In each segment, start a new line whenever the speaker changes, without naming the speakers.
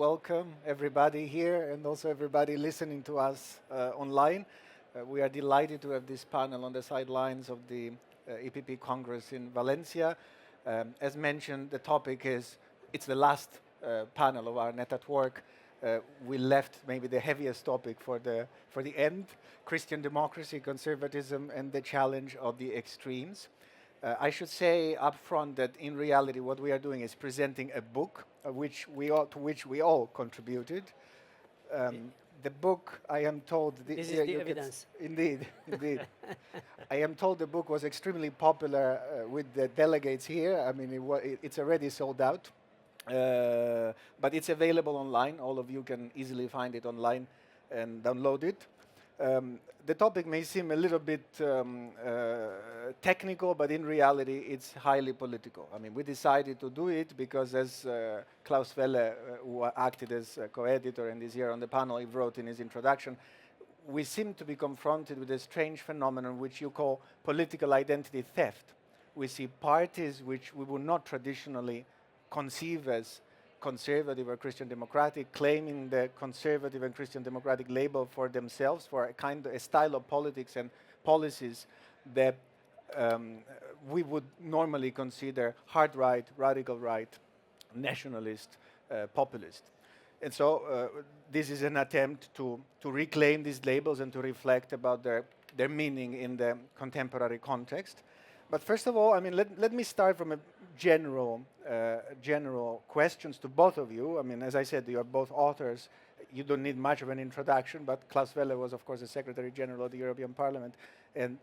welcome everybody here and also everybody listening to us online. We are delighted to have this panel on the sidelines of the EPP Congress in Valencia. As mentioned, the topic is, it's the last panel of our Net at Work. We left maybe the heaviest topic for the end, Christian democracy, conservatism, and the challenge of the extremes. I should say up front that in reality what we are doing is presenting a book to which we all contributed. The book, I am told...
This is the evidence.
Indeed, indeed. I am told the book was extremely popular with the delegates here. I mean, it's already sold out. But it's available online. All of you can easily find it online and download it. The topic may seem a little bit technical, but in reality, it's highly political. I mean, we decided to do it because, as Klaus Welle, who acted as co-editor and is here on the panel, he wrote in his introduction, we seem to be confronted with a strange phenomenon which you call political identity theft. We see parties which we would not traditionally conceive as conservative or Christian democratic, claiming the conservative and Christian democratic label for themselves, for a style of politics and policies that we would normally consider hard right, radical right, nationalist, populist. And so this is an attempt to reclaim these labels and to reflect about their meaning in the contemporary context. But first of all, I mean, let me start from a general questions to both of you. I mean, as I said, you are both authors. You don't need much of an introduction, but Klaus Welle was, of course, the Secretary General of the European Parliament, and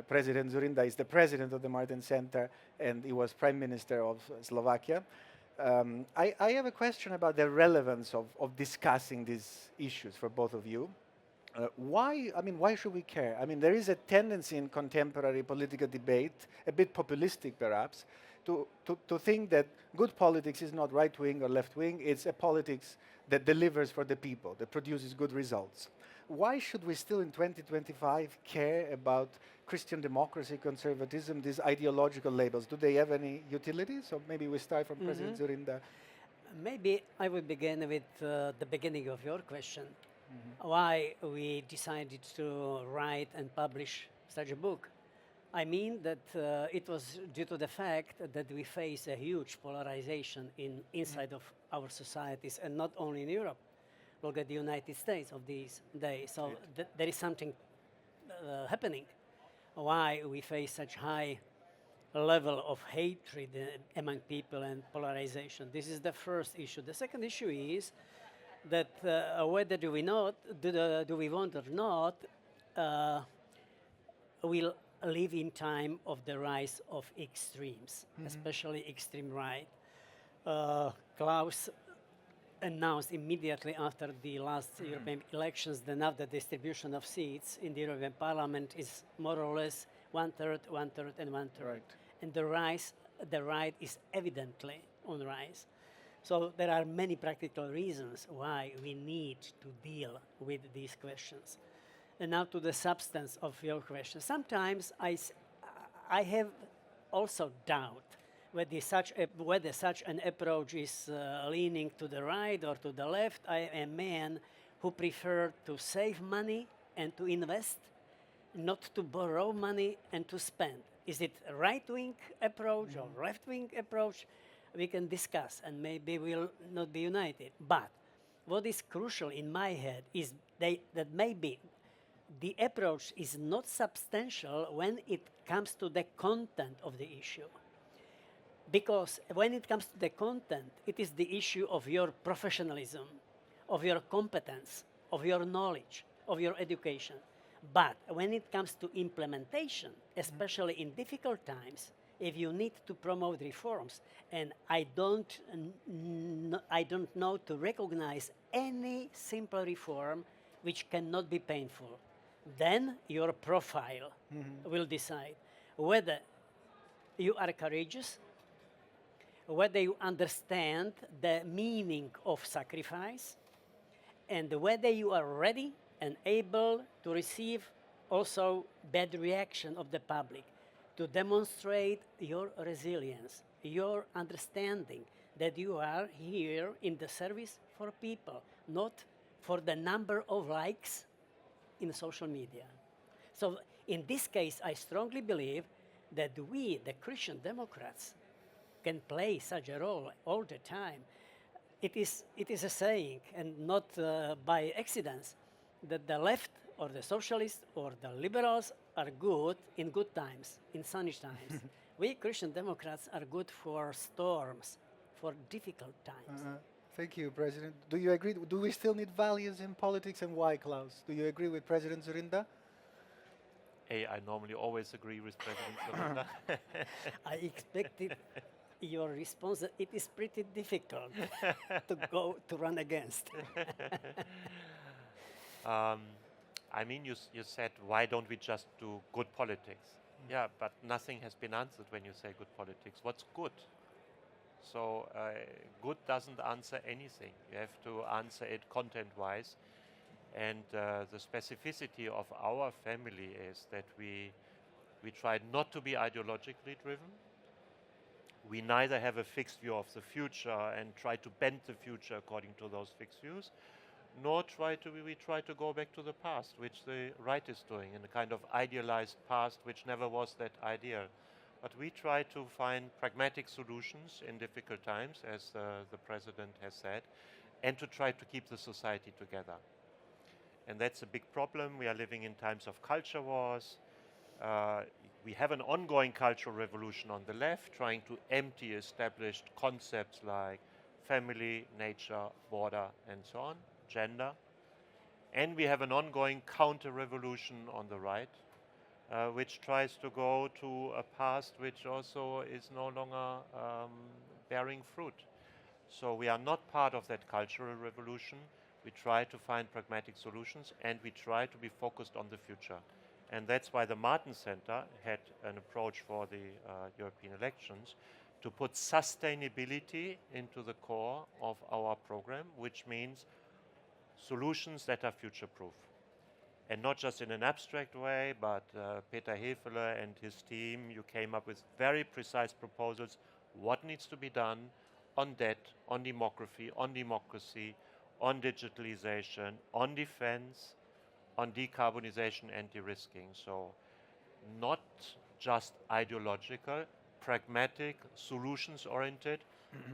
President Zurinda is the president of the Martin Center, and he was Prime Minister of Slovakia. I have a question about the relevance of discussing these issues for both of you. Why should we care? I mean, there is a tendency in contemporary political debate, a bit populistic perhaps, to think that good politics is not right-wing or left-wing, it's a politics that delivers for the people, that produces good results. Why should we still in 2025 care about Christian democracy, conservatism, these ideological labels? Do they have any utility? So maybe we start from President Zurinda.
Maybe I would begin with the beginning of your question. Why we decided to write and publish such a book. I mean that it was due to the fact that we face a huge polarization inside of our societies, and not only in Europe. Look at the United States of these days. So there is something happening. Why we face such high level of hatred among people and polarization. This is the first issue. The second issue is that whether do we want or not, we'll live in time of the rise of extremes, especially extreme right. Klaus announced immediately after the last European elections that now the distribution of seats in the European Parliament is more or less one-third, one-third, and one-third.
Right.
And the right is evidently on the rise. So there are many practical reasons why we need to deal with these questions. And now to the substance of your question. Sometimes I have also doubt whether such an approach is leaning to the right or to the left. I am a man who prefers to save money and to invest, not to borrow money and to spend. Is it a right-wing approach or left-wing approach? We can discuss, and maybe we'll not be united. But what is crucial in my head is that maybe the approach is not substantial when it comes to the content of the issue. Because when it comes to the content, it is the issue of your professionalism, of your competence, of your knowledge, of your education. But when it comes to implementation, especially in difficult times, if you need to promote reforms, and I don't know to recognize any simple reform which cannot be painful, then your profile will decide whether you are courageous, whether you understand the meaning of sacrifice, and whether you are ready and able to receive also bad reaction of the public, to demonstrate your resilience, your understanding that you are here in the service for people, not for the number of likes in social media. So in this case, I strongly believe that we, the Christian Democrats, can play such a role all the time. It is a saying, and not by accident, that the left or the socialists or the liberals are good in good times, in sunny times. We Christian Democrats are good for storms, for difficult times.
Thank you, President. Do you agree? Do we still need values in politics, and why, Klaus? Do you agree with President Zurinda?
I normally always agree with President Zorinda.
I expected your response that it is pretty difficult to run against.
I mean, you said, why don't we just do good politics? Yeah, but nothing has been answered when you say good politics. What's good? So good doesn't answer anything. You have to answer it content-wise. And the specificity of our family is that we try not to be ideologically driven. We neither have a fixed view of the future and try to bend the future according to those fixed views, nor we try to go back to the past, which the right is doing, in a kind of idealized past which never was that ideal. But we try to find pragmatic solutions in difficult times, as the President has said, and to try to keep the society together. And that's a big problem. We are living in times of culture wars. We have an ongoing cultural revolution on the left, trying to empty established concepts like family, nature, border, and so on, gender. And we have an ongoing counter-revolution on the right, which tries to go to a past which also is no longer bearing fruit. So we are not part of that cultural revolution. We try to find pragmatic solutions, and we try to be focused on the future. And that's why the Martin Center had an approach for the European elections to put sustainability into the core of our program, which means solutions that are future-proof. And not just in an abstract way, but Peter Hefele and his team, you came up with very precise proposals, what needs to be done on debt, on demography, on digitalization, on defense, on decarbonization and de-risking. So not just ideological, pragmatic, solutions-oriented,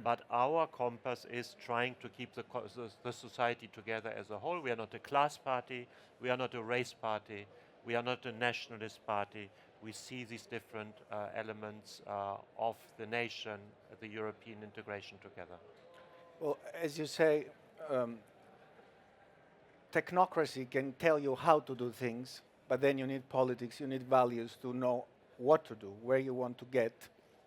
but our compass is trying to keep the society together as a whole. We are not a class party, we are not a race party, we are not a nationalist party. We see these different elements of the nation, the European integration together.
Well, as you say, technocracy can tell you how to do things, but then you need politics, you need values to know what to do, where you want to get,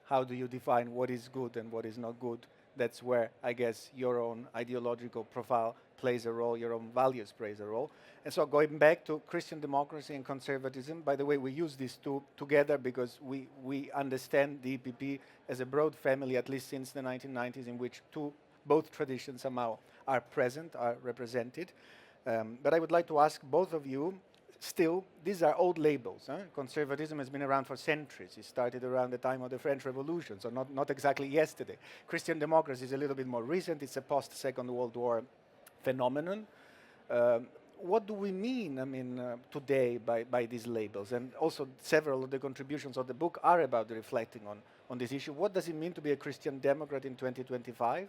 how do you define what is good and what is not good. That's where, I guess, your own ideological profile plays a role, your own values plays a role. And so going back to Christian democracy and conservatism, by the way, we use these two together because we understand the EPP as a broad family, at least since the 1990s, in which both traditions somehow are present, are represented. But I would like to ask both of you, still, these are old labels. Conservatism has been around for centuries. It started around the time of the French Revolution, so not exactly yesterday. Christian democracy is a little bit more recent. It's a post-Second World War phenomenon. What do we mean, today by these labels? And also several of the contributions of the book are about reflecting on this issue. What does it mean to be a Christian Democrat in 2025?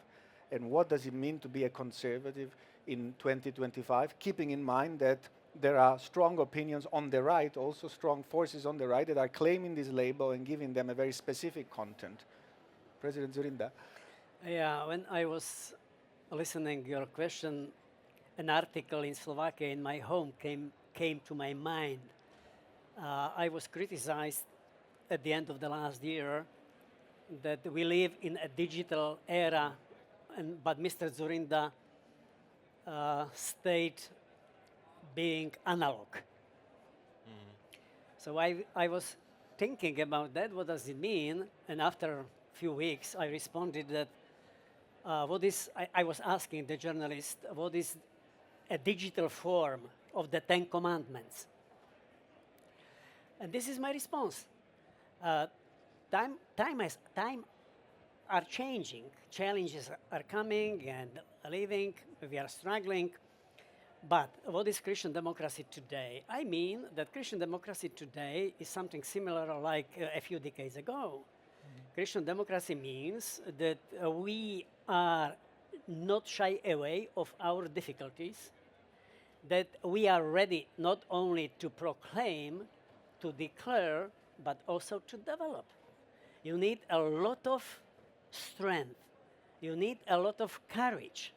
And what does it mean to be a conservative in 2025, keeping in mind that there are strong opinions on the right, also strong forces on the right that are claiming this label and giving them a very specific content. President Zurinda.
Yeah, when I was listening your question, an article in Slovakia in my home came to my mind. I was criticized at the end of the last year that we live in a digital era, but Mr. Zurinda stayed being analog. So I was thinking about that, what does it mean? And after a few weeks, I responded that I was asking the journalist, what is a digital form of the Ten Commandments? And this is my response. Time are changing. Challenges are coming and leaving. We are struggling. But what is Christian democracy today? I mean that Christian democracy today is something similar like a few decades ago. Christian democracy means that we are not shy away of our difficulties, that we are ready not only to proclaim, to declare, but also to develop. You need a lot of strength. You need a lot of courage.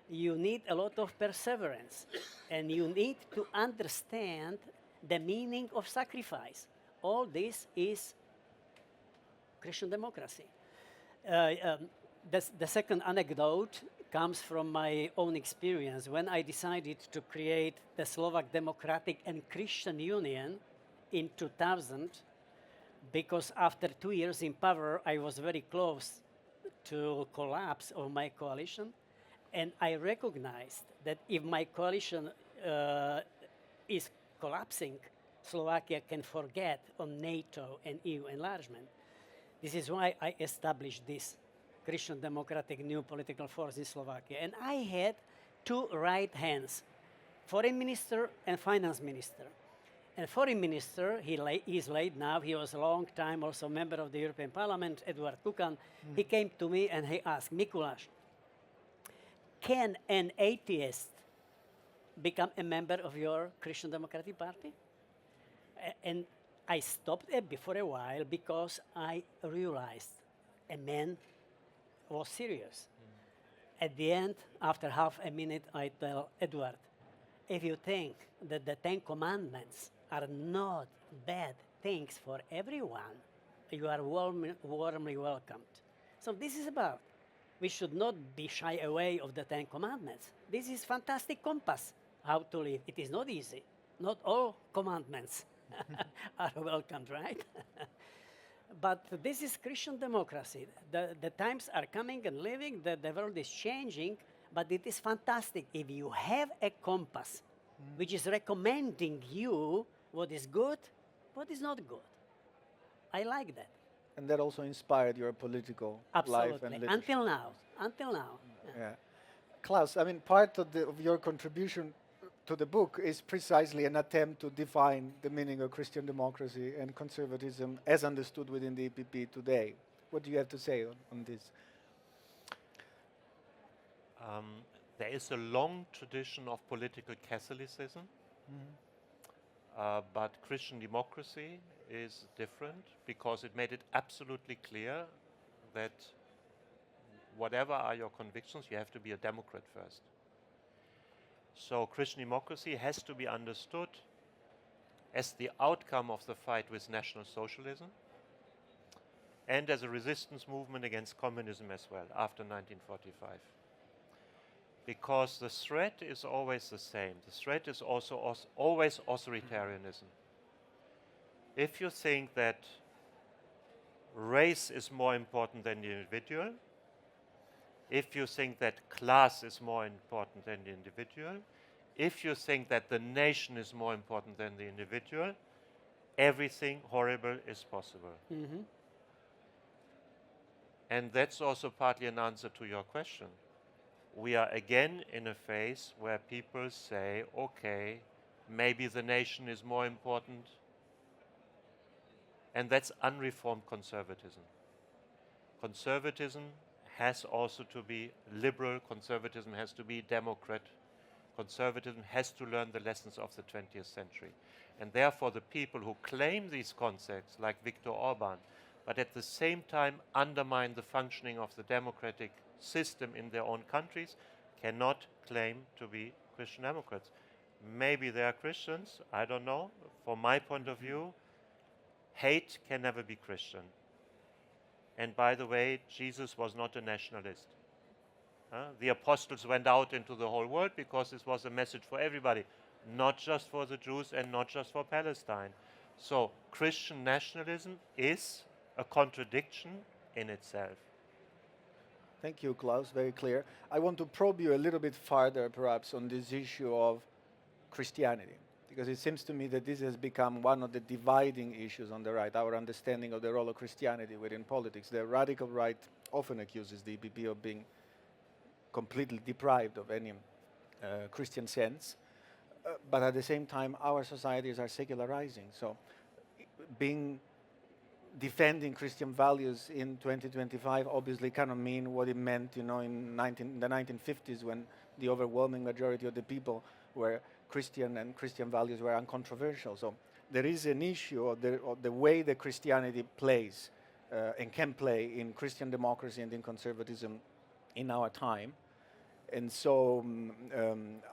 You need a lot of perseverance. And you need to understand the meaning of sacrifice. All this is Christian democracy. The second anecdote comes from my own experience. When I decided to create the Slovak Democratic and Christian Union in 2000, because after 2 years in power, I was very close to collapse of my coalition, and I recognized that if my coalition is collapsing, Slovakia can forget on NATO and EU enlargement. This is why I established this Christian Democratic new political force in Slovakia. And I had two right hands, foreign minister and finance minister. And foreign minister, he's late now, he was a long time also member of the European Parliament, Eduard Kukan. He came to me and he asked, Mikuláš, can an atheist become a member of your Christian Democratic Party? And I stopped for a while because I realized a man was serious. At the end, after half a minute, I tell Edward, if you think that the 10 Commandments are not bad things for everyone, you are warmly welcomed. So this is about. We should not be shy away of the 10 Commandments. This is fantastic compass how to live. It is not easy. Not all commandments are welcomed, right? But this is Christian democracy. The times are coming and leaving, the world is changing, but it is fantastic if you have a compass which is recommending you what is good, what is not good. I like that.
And that also inspired your political life and
Absolutely.
leadership.
Until now.
Yeah. Klaus, I mean, part of your contribution to the book is precisely an attempt to define the meaning of Christian democracy and conservatism as understood within the EPP today. What do you have to say on this?
There is a long tradition of political Catholicism, but Christian democracy is different because it made it absolutely clear that whatever are your convictions, you have to be a Democrat first. So Christian democracy has to be understood as the outcome of the fight with National Socialism and as a resistance movement against communism as well after 1945. Because the threat is always the same. The threat is also always authoritarianism. If you think that race is more important than the individual, if you think that class is more important than the individual, if you think that the nation is more important than the individual, everything horrible is possible. And that's also partly an answer to your question. We are again in a phase where people say, okay, maybe the nation is more important. And that's unreformed conservatism. Conservatism has also to be liberal. Conservatism has to be democrat. Conservatism has to learn the lessons of the 20th century. And therefore the people who claim these concepts, like Viktor Orban, but at the same time undermine the functioning of the democratic system in their own countries, cannot claim to be Christian Democrats. Maybe they are Christians, I don't know. From my point of view, hate can never be Christian. And by the way, Jesus was not a nationalist. The apostles went out into the whole world because this was a message for everybody, not just for the Jews and not just for Palestine. So Christian nationalism is a contradiction in itself.
Thank you, Klaus. Very clear. I want to probe you a little bit farther, perhaps, on this issue of Christianity. Because it seems to me that this has become one of the dividing issues on the right, our understanding of the role of Christianity within politics. The radical right often accuses the EPP of being completely deprived of any Christian sense, but at the same time, our societies are secularizing. So, being defending Christian values in 2025 obviously cannot mean what it meant, in the 1950s, when the overwhelming majority of the people were Christian and Christian values were uncontroversial. So there is an issue of the way that Christianity plays and can play in Christian democracy and in conservatism in our time. And so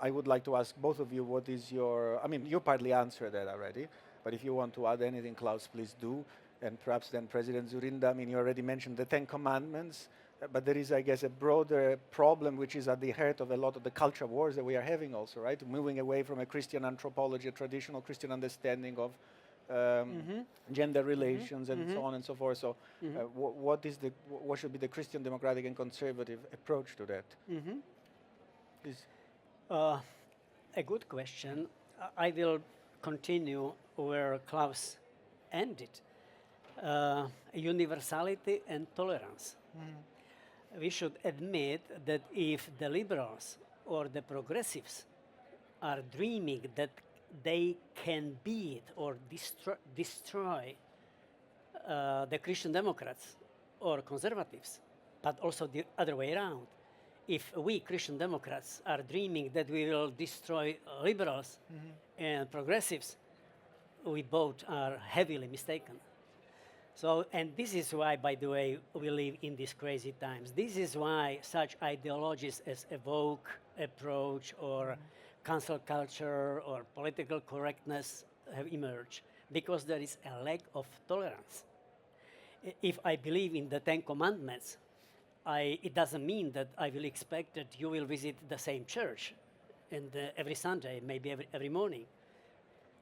I would like to ask both of you, what is your, I mean, you partly answered that already, but if you want to add anything, Klaus, please do. And perhaps then President Zurinda, I mean, you already mentioned the 10 Commandments, but there is, I guess, a broader problem which is at the heart of a lot of the culture wars that we are having also, right? Moving away from a Christian anthropology, a traditional Christian understanding of gender relations and so on and so forth. So what should be the Christian democratic and conservative approach to that? Please.
A good question. I will continue where Klaus ended. Universality and tolerance. We should admit that if the liberals or the progressives are dreaming that they can beat or destroy the Christian Democrats or conservatives, but also the other way around, if we Christian Democrats are dreaming that we will destroy liberals and progressives, we both are heavily mistaken. So, and this is why, by the way, we live in these crazy times. This is why such ideologies as a woke approach or cancel culture or political correctness have emerged, because there is a lack of tolerance. If I believe in the 10 Commandments, it doesn't mean that I will expect that you will visit the same church and every Sunday, maybe every morning.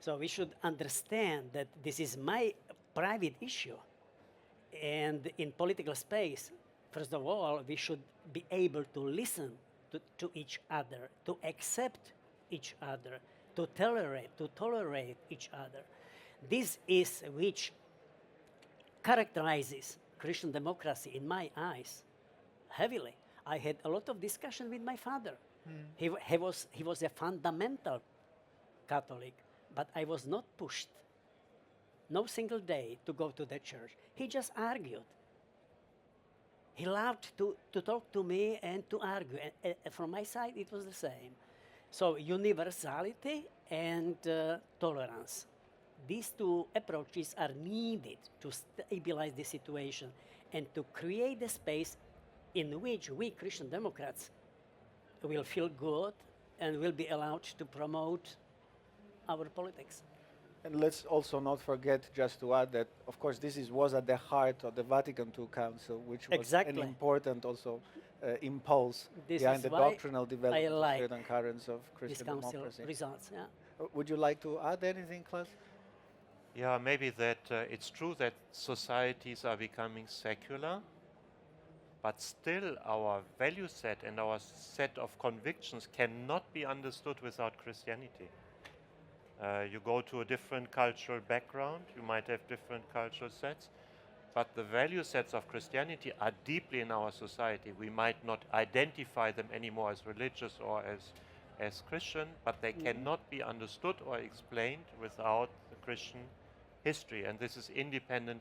So we should understand that this is my private issue. And in political space, first of all, we should be able to listen to each other, to accept each other, to tolerate each other. This is which characterizes Christian democracy in my eyes heavily. I had a lot of discussion with my father. He was a fundamental Catholic, but I was not pushed no single day to go to the church. He just argued. He loved to talk to me and to argue. And from my side, it was the same. So universality and tolerance. These two approaches are needed to stabilize the situation and to create a space in which we Christian Democrats will feel good and will be allowed to promote our politics.
And let's also not forget, just to add, that of course this was at the heart of the Vatican II Council, which was an important also impulse behind the doctrinal development of certain currents of Christian democracy.
Results, yeah.
Would you like to add anything, Klaus?
Yeah, maybe that it's true that societies are becoming secular, but still our value set and our set of convictions cannot be understood without Christianity. You go to a different cultural background, you might have different cultural sets, but the value sets of Christianity are deeply in our society. We might not identify them anymore as religious or as Christian, but they cannot be understood or explained without the Christian history, and this is independent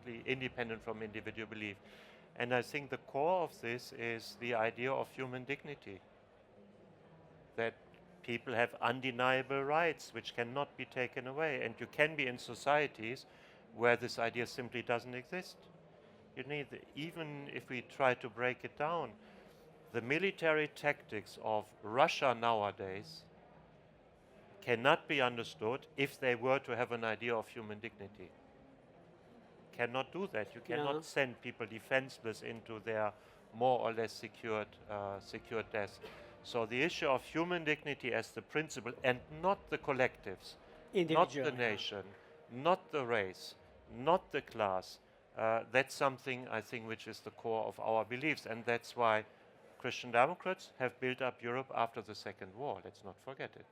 from individual belief. And I think the core of this is the idea of human dignity, that people have undeniable rights which cannot be taken away, and you can be in societies where this idea simply doesn't exist. You need, even if we try to break it down, the military tactics of Russia nowadays cannot be understood if they were to have an idea of human dignity. Cannot do that. You cannot send people defenseless into their more or less secured death. So the issue of human dignity as the principle, and not the collectives, not the nation, not the race, not the class, that's something I think which is the core of our beliefs, and that's why Christian Democrats have built up Europe after the Second War. Let's not forget it.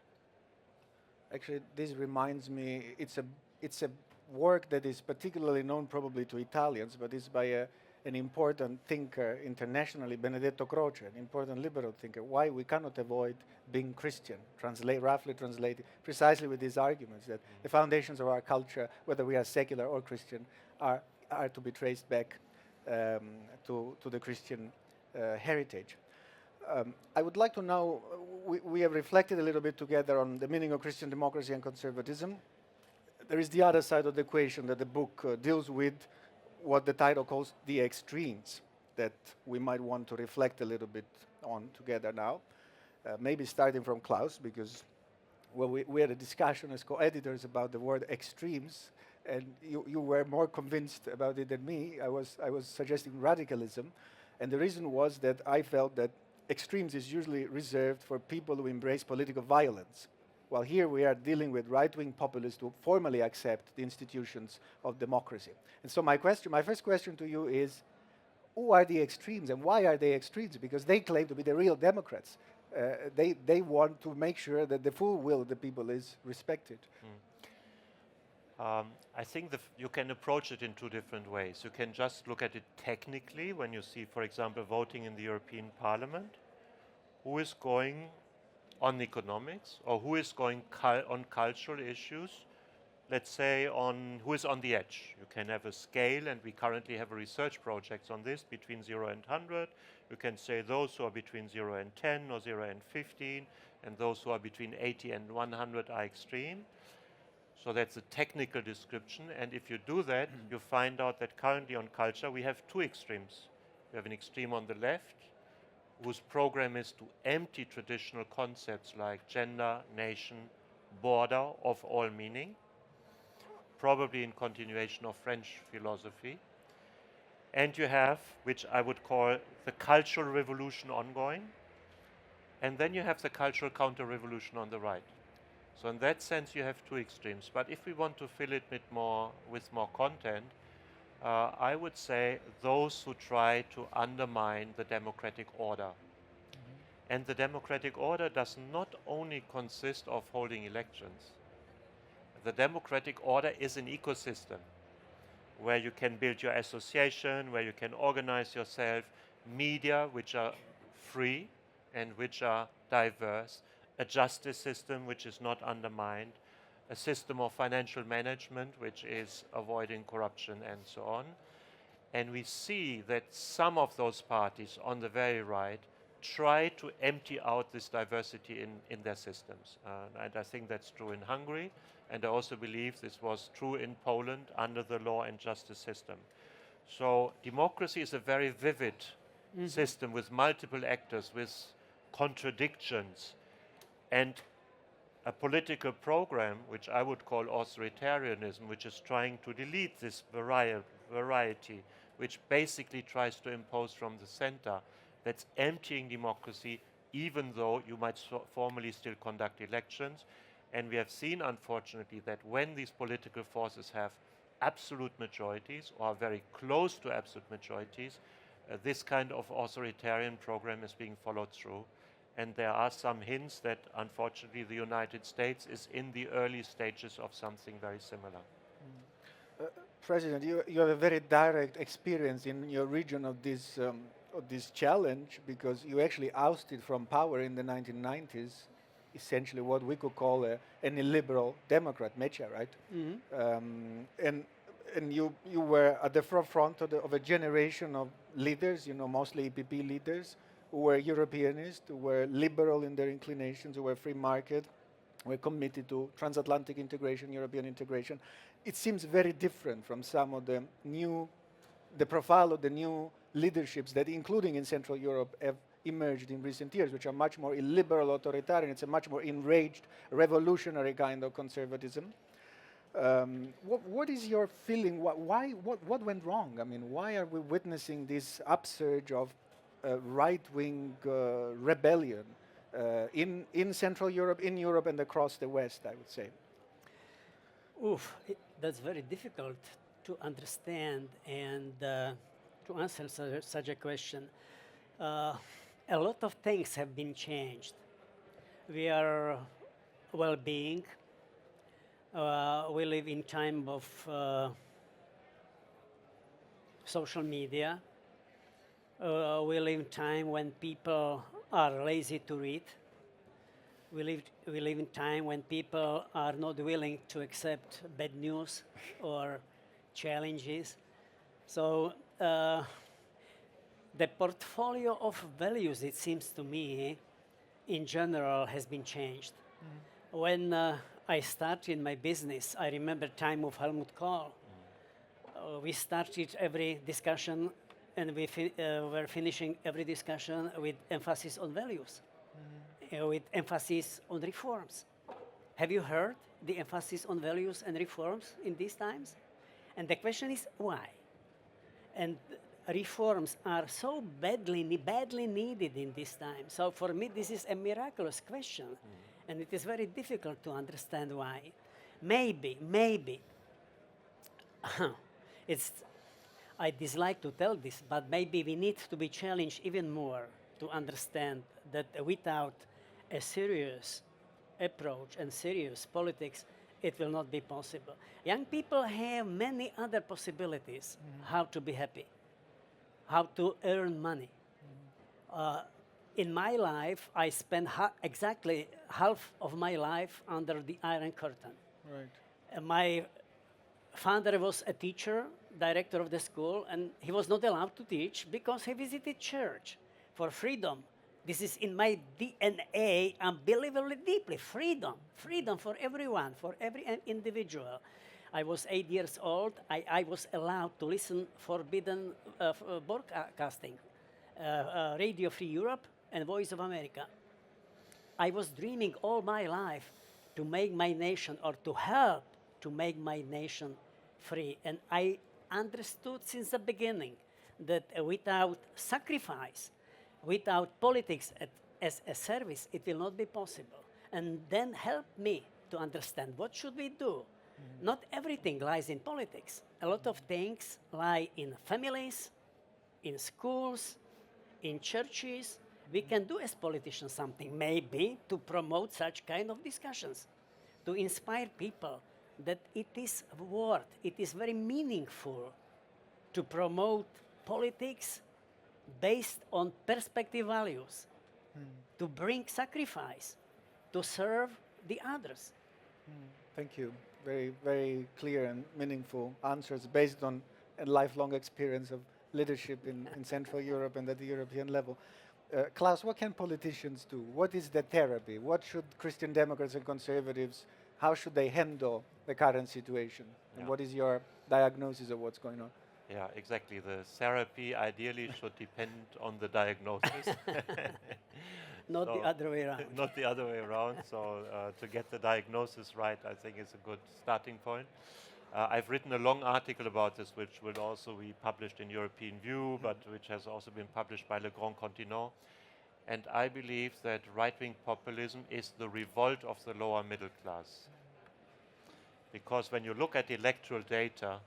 Actually, this reminds me, it's a work that is particularly known probably to Italians, but it's by an important thinker internationally, Benedetto Croce, an important liberal thinker. Why we cannot avoid being Christian, roughly translated, precisely with these arguments that the foundations of our culture, whether we are secular or Christian, are to be traced back to the Christian heritage. I would like to now, we have reflected a little bit together on the meaning of Christian democracy and conservatism. There is the other side of the equation that the book deals with, what the title calls the extremes, that we might want to reflect a little bit on together now. Maybe starting from Klaus, because well, we had a discussion as co-editors about the word extremes, and you were more convinced about it than me. I was suggesting radicalism, and the reason was that I felt that extremes is usually reserved for people who embrace political violence, while here we are dealing with right-wing populists who formally accept the institutions of democracy. And so my first question to you is, who are the extremes and why are they extremes? Because they claim to be the real Democrats. They want to make sure that the full will of the people is respected.
I think you can approach it in two different ways. You can just look at it technically when you see, for example, voting in the European Parliament. Who is going on economics or who is going on cultural issues? Let's say who is on the edge. You can have a scale, and we currently have a research project on this, between 0 and 100. You can say those who are between 0 and 10 or 0 and 15, and those who are between 80 and 100 are extreme. So that's a technical description, and if you do that, you find out that currently on culture we have two extremes. We have an extreme on the left, whose program is to empty traditional concepts like gender, nation, border of all meaning, probably in continuation of French philosophy. And you have, which I would call the cultural revolution ongoing, and then you have the cultural counter-revolution on the right. So in that sense you have two extremes. But if we want to fill it with more content, I would say those who try to undermine the democratic order. And the democratic order does not only consist of holding elections. The democratic order is an ecosystem where you can build your association, where you can organize yourself, media which are free and which are diverse, a justice system which is not undermined, a system of financial management which is avoiding corruption and so on. And we see that some of those parties on the very right try to empty out this diversity in their systems. And I think that's true in Hungary, and I also believe this was true in Poland under the law and justice system. So democracy is a very vivid system with multiple actors, with contradictions, and a political program, which I would call authoritarianism, which is trying to delete this variety, which basically tries to impose from the center, that's emptying democracy, even though you might formally still conduct elections. And we have seen, unfortunately, that when these political forces have absolute majorities or are very close to absolute majorities, this kind of authoritarian program is being followed through. And there are some hints that, unfortunately, the United States is in the early stages of something very similar.
President, you have a very direct experience in your region of this challenge, because you actually ousted from power in the 1990s essentially what we could call an illiberal Democrat, Mecha, right? And you were at the forefront of a generation of leaders, mostly EPP leaders, who were Europeanists, who were liberal in their inclinations, who were free market, were committed to transatlantic integration, European integration. It seems very different from some of the profile of the new leaderships that, including in Central Europe, have emerged in recent years, which are much more illiberal, authoritarian. It's a much more enraged, revolutionary kind of conservatism. What is your feeling? What went wrong? I mean, why are we witnessing this upsurge of right-wing rebellion in Central Europe, in Europe, and across the West, I would say?
That's very difficult to understand and to answer such a question. A lot of things have been changed. We are well-being, We live in time of social media. We live in time when people are lazy to read. We live in time when people are not willing to accept bad news or challenges. So the portfolio of values, it seems to me, in general, has been changed. When I started my business, I remember time of Helmut Kohl. We started every discussion and we were finishing every discussion with emphasis on values, with emphasis on reforms. Have you heard the emphasis on values and reforms in these times? And the question is why? And reforms are so badly needed in this time. So for me, this is a miraculous question, and it is very difficult to understand why. Maybe, it's, I dislike to tell this, but maybe we need to be challenged even more to understand that without a serious approach and serious politics, it will not be possible. Young people have many other possibilities how to be happy, how to earn money. In my life, I spent exactly half of my life under the Iron Curtain.
Right.
My father was a teacher, director of the school, and he was not allowed to teach because he visited church for freedom. This is in my DNA unbelievably deeply. Freedom for everyone, for every individual. I was 8 years old. I was allowed to listen forbidden broadcasting, Radio Free Europe and Voice of America. I was dreaming all my life to make my nation or to help to make my nation free. And I understood since the beginning that without sacrifice, without politics as a service, it will not be possible. And then help me to understand what should we do. Not everything lies in politics. A lot of things lie in families, in schools, in churches. We can do as politicians something, maybe, to promote such kind of discussions, to inspire people that it is worth, it is very meaningful to promote politics based on perspective values, to bring sacrifice, to serve the others.
Thank you. Very, very clear and meaningful answers based on a lifelong experience of leadership in Central Europe and at the European level. Klaus, what can politicians do? What is the therapy? What should Christian Democrats and Conservatives, how should they handle the current situation? And what is your diagnosis of what's going on?
Yeah, exactly. The therapy ideally should depend on the diagnosis.
Not the other way around.
Not the other way around. So to get the diagnosis right, I think is a good starting point. I've written a long article about this, which will also be published in European View, but which has also been published by Le Grand Continent. And I believe that right-wing populism is the revolt of the lower middle class. Because when you look at electoral data,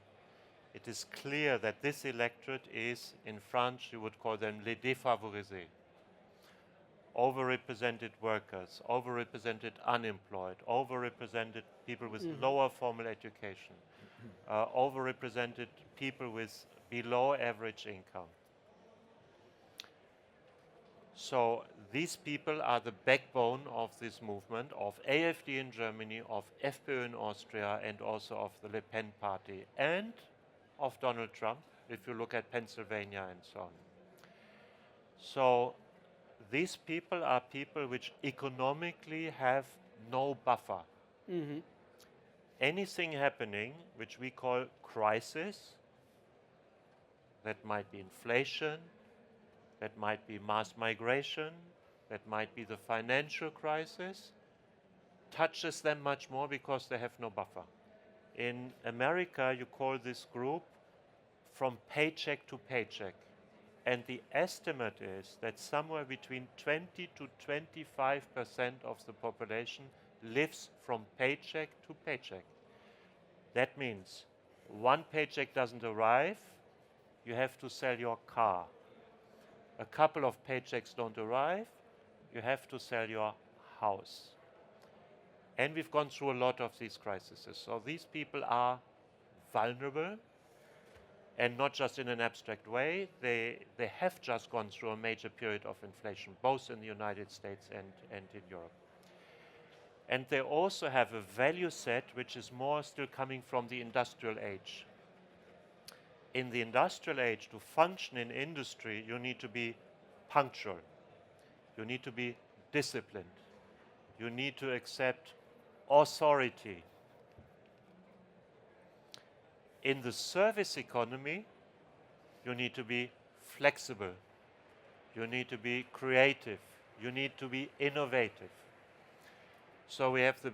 it is clear that this electorate is, in French, you would call them les défavorisés. Overrepresented workers, overrepresented unemployed, overrepresented people with lower formal education, overrepresented people with below average income. So these people are the backbone of this movement, of AfD in Germany, of FPÖ in Austria, and also of the Le Pen party, and of Donald Trump, if you look at Pennsylvania and so on. So these people are people which economically have no buffer. Anything happening which we call crisis, that might be inflation, that might be mass migration, that might be the financial crisis, touches them much more because they have no buffer. In America, you call this group from paycheck to paycheck. And the estimate is that somewhere between 20 to 25% of the population lives from paycheck to paycheck. That means one paycheck doesn't arrive, you have to sell your car. A couple of paychecks don't arrive, you have to sell your house. And we've gone through a lot of these crises. So these people are vulnerable, and not just in an abstract way. They have just gone through a major period of inflation, both in the United States and in Europe. And they also have a value set which is more still coming from the industrial age. In the industrial age, to function in industry, you need to be punctual. You need to be disciplined. You need to accept authority. In the service economy, you need to be flexible. You need to be creative. You need to be innovative. So we have the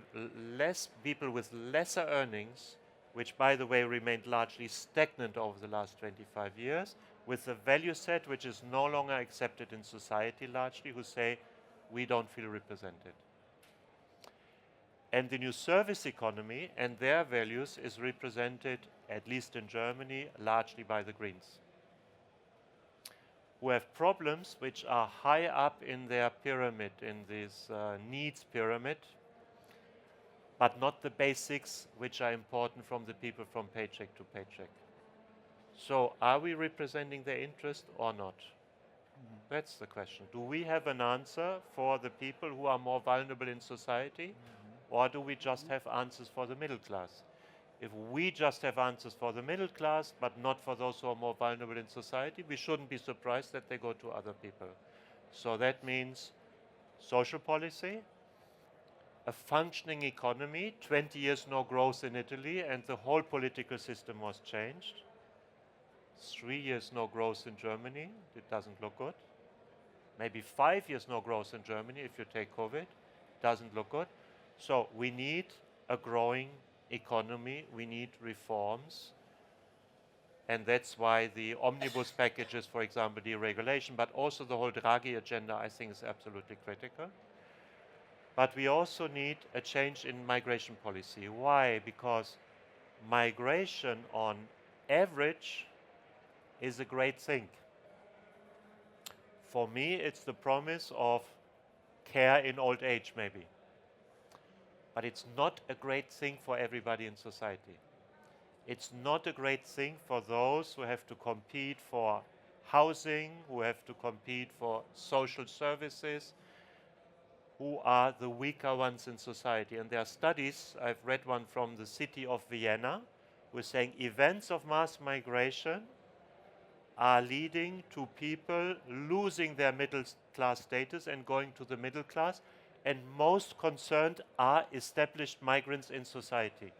less people with lesser earnings, which by the way remained largely stagnant over the last 25 years, with a value set which is no longer accepted in society largely, who say, we don't feel represented. And the new service economy and their values is represented, at least in Germany, largely by the Greens, who have problems which are high up in their pyramid, in this needs pyramid, but not the basics which are important from the people from paycheck to paycheck. So are we representing their interest or not? That's the question. Do we have an answer for the people who are more vulnerable in society? Or do we just have answers for the middle class? If we just have answers for the middle class, but not for those who are more vulnerable in society, we shouldn't be surprised that they go to other people. So that means social policy, a functioning economy, 20 years no growth in Italy, and the whole political system was changed. 3 years no growth in Germany, it doesn't look good. Maybe 5 years no growth in Germany if you take COVID, doesn't look good. So we need a growing economy, we need reforms, and that's why the omnibus packages, for example, deregulation, but also the whole Draghi agenda, I think, is absolutely critical. But we also need a change in migration policy. Why? Because migration on average is a great thing. For me, it's the promise of care in old age, maybe. But it's not a great thing for everybody in society. It's not a great thing for those who have to compete for housing, who have to compete for social services, who are the weaker ones in society. And there are studies, I've read one from the city of Vienna, who is saying events of mass migration are leading to people losing their middle class status and going to the middle class, and most concerned are established migrants in society.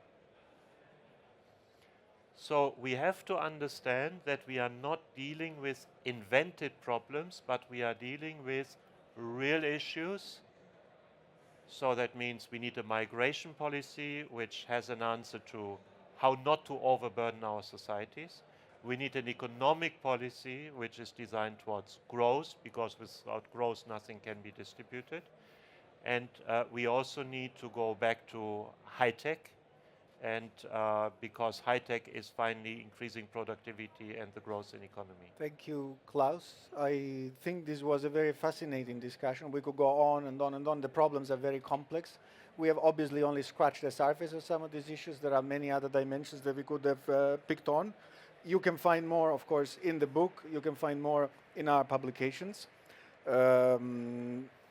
So we have to understand that we are not dealing with invented problems, but we are dealing with real issues. So that means we need a migration policy which has an answer to how not to overburden our societies. We need an economic policy which is designed towards growth, because without growth nothing can be distributed. And we also need to go back to high-tech, and because high-tech is finally increasing productivity and the growth in economy.
Thank you, Klaus. I think this was a very fascinating discussion. We could go on and on and on. The problems are very complex. We have obviously only scratched the surface of some of these issues. There are many other dimensions that we could have picked on. You can find more, of course, in the book. You can find more in our publications.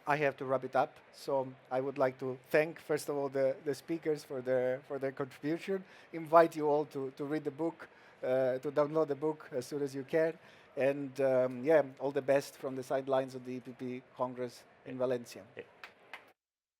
I have to wrap it up, so I would like to thank, first of all, the speakers for their contribution. Invite you all to read the book, to download the book as soon as you can, and yeah, all the best from the sidelines of the EPP Congress in Valencia.